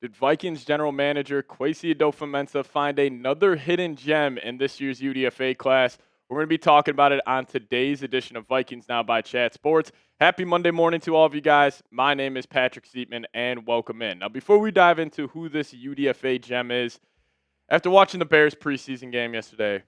Did Vikings general manager Kwesi Adofo-Mensah find another hidden gem in this year's UDFA class? We're going to be talking about it on today's edition of Vikings Now by Chat Sports. Happy Monday morning to all of you guys. My name is Patrick Siepman, and welcome in. Now, before we dive into who this UDFA gem is, after watching the Bears preseason game yesterday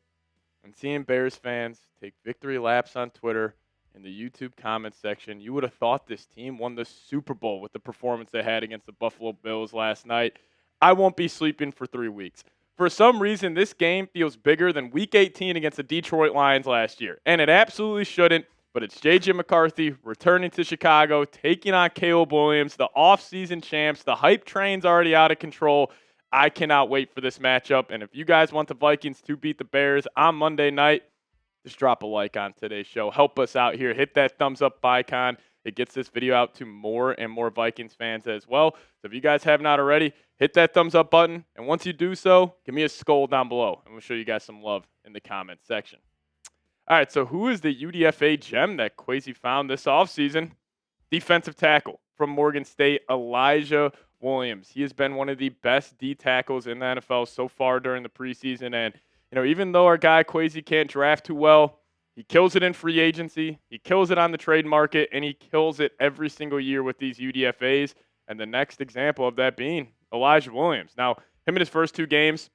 and seeing Bears fans take victory laps on Twitter in the YouTube comments section, you would have thought this team won the Super Bowl with the performance they had against the Buffalo Bills last night. I won't be sleeping for 3 weeks. For some reason, this game feels bigger than Week 18 against the Detroit Lions last year, and it absolutely shouldn't, but it's J.J. McCarthy returning to Chicago, taking on Caleb Williams, the offseason champs. The hype train's already out of control. I cannot wait for this matchup, and if you guys want the Vikings to beat the Bears on Monday night, just drop a like on today's show. Help us out here. Hit that thumbs up icon. It gets this video out to more and more Vikings fans as well. So if you guys have not already, hit that thumbs up button. And once you do so, give me a skull down below. And we'll show you guys some love in the comments section. All right, so who is the UDFA gem that Kwesi found this offseason? Defensive tackle from Morgan State, Elijah Williams. He has been one of the best D tackles in the NFL so far during the preseason. And even though our guy Kwesi can't draft too well, he kills it in free agency, he kills it on the trade market, and he kills it every single year with these UDFAs. And the next example of that being Elijah Williams. Now, him in his first 2 games,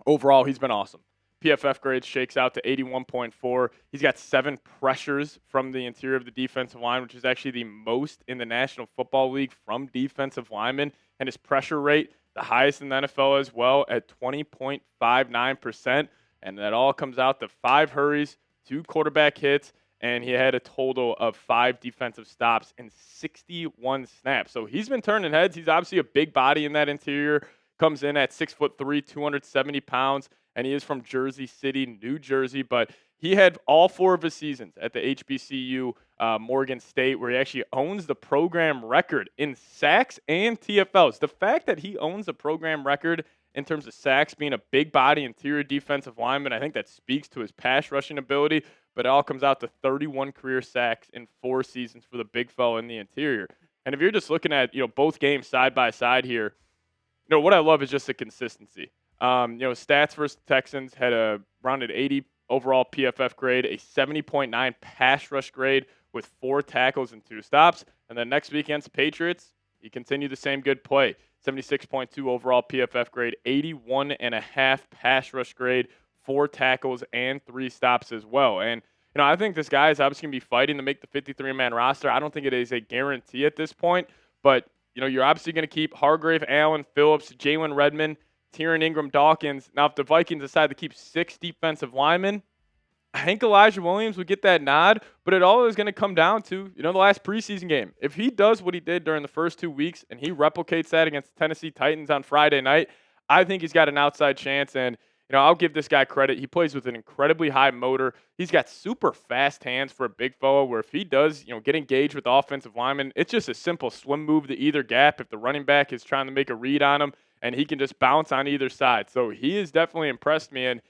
overall, he's been awesome. PFF grades shakes out to 81.4. He's got 7 pressures from the interior of the defensive line, which is actually the most in the National Football League from defensive linemen. And his pressure rate, the highest in the NFL as well, at 20.59%. And that all comes out to 5 hurries, 2 quarterback hits, and he had a total of 5 defensive stops in 61 snaps. So he's been turning heads. He's obviously a big body in that interior. Comes in at 6'3", 270 pounds, and he is from Jersey City, New Jersey. But he had all 4 of his seasons at the HBCU Morgan State, where he actually owns the program record in sacks and TFLs. The fact that he owns the program record in terms of sacks, being a big body interior defensive lineman, I think that speaks to his pass rushing ability. But it all comes out to 31 career sacks in 4 seasons for the big fella in the interior. And if you're just looking at both games side by side here, what I love is just the consistency. Stats versus the Texans had a rounded 80 overall PFF grade, a 70.9 pass rush grade with 4 tackles and 2 stops. And then next week against the Patriots, he continued the same good play. 76.2 overall PFF grade, 81.5 pass rush grade, 4 tackles and 3 stops as well. And I think this guy is obviously going to be fighting to make the 53-man roster. I don't think it is a guarantee at this point, but you're obviously going to keep Hargrave, Allen, Phillips, Jalen Redmond, Tyron Ingram, Dawkins. Now, if the Vikings decide to keep 6 defensive linemen, I think Elijah Williams would get that nod, but it all is going to come down to, the last preseason game. If he does what he did during the first 2 weeks and he replicates that against the Tennessee Titans on Friday night, I think he's got an outside chance. And, I'll give this guy credit. He plays with an incredibly high motor. He's got super fast hands for a big fellow where if he does, get engaged with the offensive lineman, it's just a simple swim move to either gap if the running back is trying to make a read on him, and he can just bounce on either side. So he has definitely impressed me. And,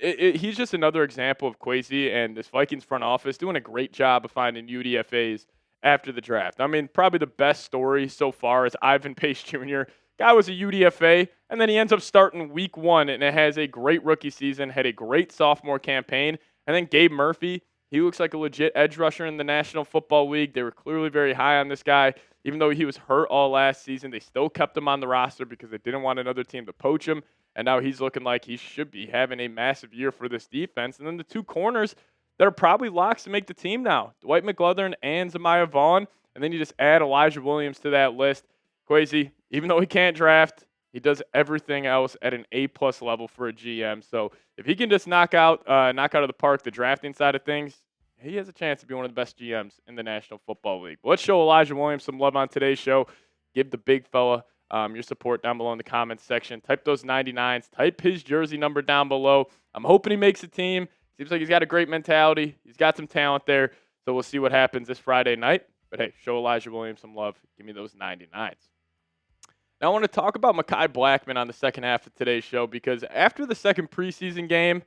he's just another example of Kwesi and this Vikings front office doing a great job of finding UDFAs after the draft. I mean, probably the best story so far is Ivan Pace Jr. Guy was a UDFA, and then he ends up starting week 1, and it has a great rookie season, had a great sophomore campaign. And then Gabe Murphy, he looks like a legit edge rusher in the National Football League. They were clearly very high on this guy. Even though he was hurt all last season, they still kept him on the roster because they didn't want another team to poach him. And now he's looking like he should be having a massive year for this defense. And then the 2 corners that are probably locks to make the team now, Dwight McGlothern and Zamiah Vaughn. And then you just add Elijah Williams to that list. Kwesi, even though he can't draft, he does everything else at an A-plus level for a GM. So if he can just knock out of the park the drafting side of things, he has a chance to be one of the best GMs in the National Football League. But let's show Elijah Williams some love on today's show. Give the big fella your support down below in the comments section. Type those 99s. Type his jersey number down below. I'm hoping he makes a team. Seems like he's got a great mentality. He's got some talent there. So we'll see what happens this Friday night. But hey, show Elijah Williams some love. Give me those 99s. Now I want to talk about Mekhi Blackmon on the second half of today's show because after the second preseason game,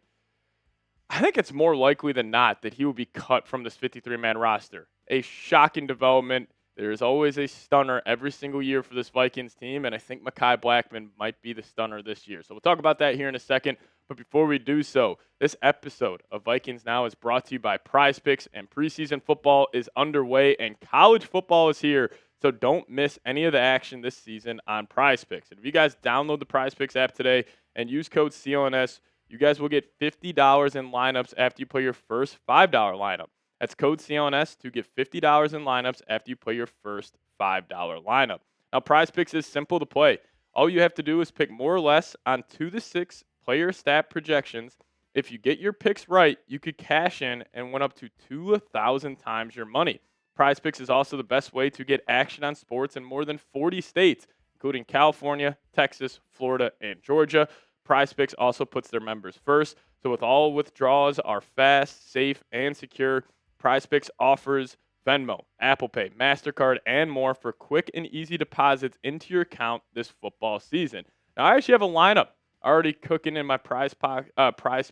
I think it's more likely than not that he will be cut from this 53-man roster. A shocking development. There's always a stunner every single year for this Vikings team, and I think Mekhi Blackmon might be the stunner this year. So we'll talk about that here in a second. But before we do so, this episode of Vikings Now is brought to you by Prize Picks, and preseason football is underway, and college football is here. So don't miss any of the action this season on Prize Picks. And if you guys download the Prize Picks app today and use code CLNS, you guys will get $50 in lineups after you play your first $5 lineup. That's code CLNS to get $50 in lineups after you play your first $5 lineup. Now, Prize Picks is simple to play. All you have to do is pick more or less on 2 to 6 player stat projections. If you get your picks right, you could cash in and win up to 2,000 times your money. Prize Picks is also the best way to get action on sports in more than 40 states, including California, Texas, Florida, and Georgia. Prize Picks also puts their members first. So with all withdrawals are fast, safe, and secure, Prize Picks offers Venmo, Apple Pay, MasterCard, and more for quick and easy deposits into your account this football season. Now, I actually have a lineup already cooking in my Prize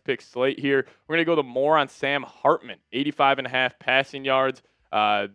Picks slate here. We're going to go to more on Sam Hartman, 85.5 passing yards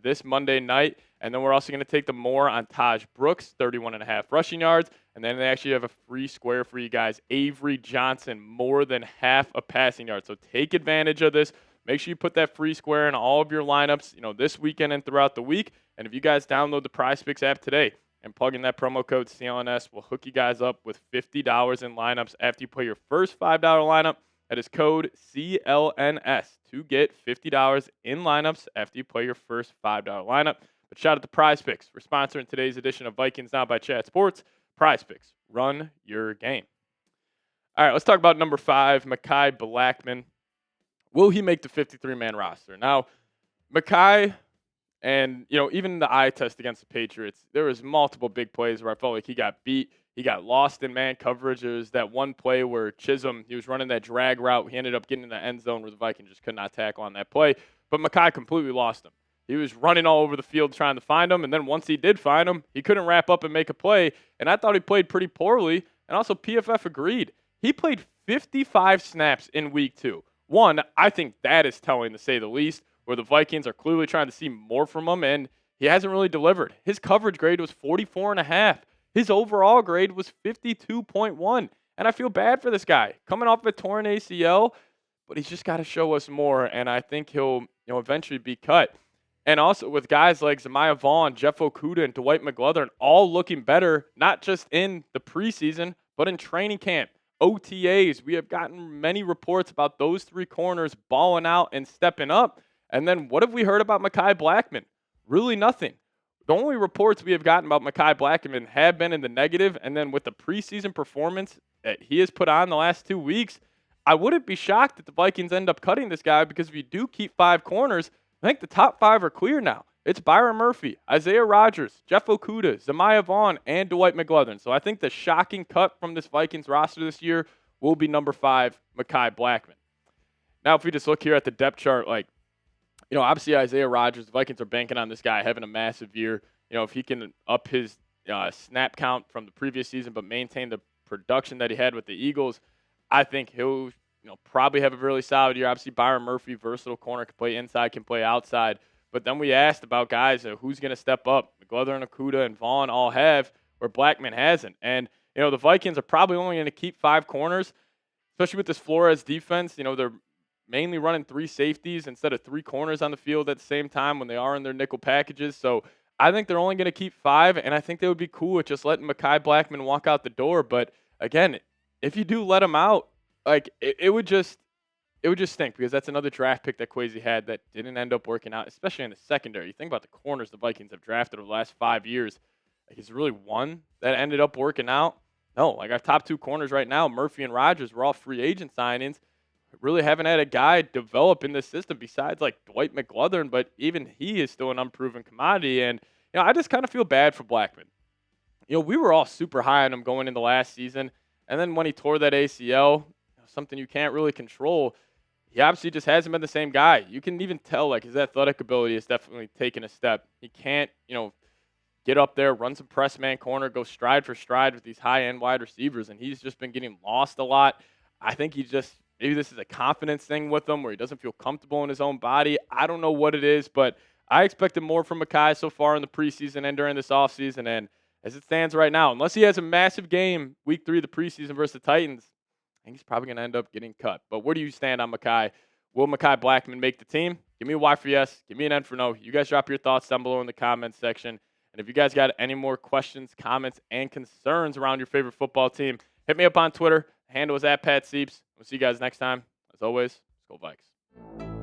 this Monday night. And then we're also going to take the more on Taj Brooks, 31.5 rushing yards. And then they actually have a free square for you guys, Avery Johnson, more than half a passing yard. So take advantage of this. Make sure you put that free square in all of your lineups, this weekend and throughout the week. And if you guys download the Prize Picks app today and plug in that promo code CLNS, we'll hook you guys up with $50 in lineups after you play your first $5 lineup. That is code CLNS to get $50 in lineups after you play your first $5 lineup. But shout out to Prize Picks for sponsoring today's edition of Vikings Now by Chat Sports. Prize Picks, run your game. All right, let's talk about number 5, Mekhi Blackmon. Will he make the 53-man roster? Now, Mekhi, and even the eye test against the Patriots, there was multiple big plays where I felt like he got beat. He got lost in man coverage. There was that one play where Chisholm, he was running that drag route. He ended up getting in the end zone where the Vikings just could not tackle on that play. But Mekhi completely lost him. He was running all over the field trying to find him, and then once he did find him, he couldn't wrap up and make a play. And I thought he played pretty poorly, and also PFF agreed. He played 55 snaps in week 2. One, I think that is telling, to say the least, where the Vikings are clearly trying to see more from him, and he hasn't really delivered. His coverage grade was 44.5. His overall grade was 52.1. And I feel bad for this guy coming off a torn ACL, but he's just got to show us more, and I think he'll eventually be cut. And also with guys like Zamiah Vaughn, Jeff Okudah, and Dwight McGlothern all looking better, not just in the preseason, but in training camp. OTAs, we have gotten many reports about those 3 corners balling out and stepping up. And then what have we heard about Mekhi Blackmon? Really nothing. The only reports we have gotten about Mekhi Blackmon have been in the negative, and then with the preseason performance that he has put on the last 2 weeks, I wouldn't be shocked if the Vikings end up cutting this guy, because if you do keep 5 corners, I think the top 5 are clear now. It's Byron Murphy, Isaiah Rodgers, Jeff Okudah, Zamiah Vaughn, and Dwight McGlothern. So I think the shocking cut from this Vikings roster this year will be number 5, Mekhi Blackmon. Now, if we just look here at the depth chart, obviously Isaiah Rodgers, the Vikings are banking on this guy having a massive year. If he can up his snap count from the previous season but maintain the production that he had with the Eagles, I think he'll probably have a really solid year. Obviously, Byron Murphy, versatile corner, can play inside, can play outside. But then we asked about guys who's going to step up. McGlothern, Okudah, and Vaughn all have, where Blackmon hasn't. And, the Vikings are probably only going to keep 5 corners, especially with this Flores defense. They're mainly running 3 safeties instead of 3 corners on the field at the same time when they are in their nickel packages. So I think they're only going to keep 5, and I think they would be cool with just letting Mekhi Blackmon walk out the door. But, again, if you do let him out, it would just stink, because that's another draft pick that Kwesi had that didn't end up working out, especially in the secondary. You think about the corners the Vikings have drafted over the last 5 years. Is there really one that ended up working out? No. Our top 2 corners right now, Murphy and Rodgers, were all free agent signings. Really haven't had a guy develop in this system besides Dwight McGlothern, but even he is still an unproven commodity. And I just kind of feel bad for Blackmon. We were all super high on him going into last season, and then when he tore that ACL, something you can't really control, he obviously just hasn't been the same guy. You can even tell his athletic ability has definitely taken a step. He can't get up there, run some press man corner, go stride for stride with these high-end wide receivers, and he's just been getting lost a lot. I think maybe this is a confidence thing with him where he doesn't feel comfortable in his own body. I don't know what it is, but I expected more from Mekhi so far in the preseason and during this offseason. And as it stands right now, unless he has a massive game week 3 of the preseason versus the Titans, I think he's probably going to end up getting cut. But where do you stand on Mekhi? Will Mekhi Blackman make the team? Give me a Y for yes. Give me an N for no. You guys drop your thoughts down below in the comments section. And if you guys got any more questions, comments, and concerns around your favorite football team, hit me up on Twitter. Handle is at Pat Sieps. We'll see you guys next time. As always, let's go Vikes.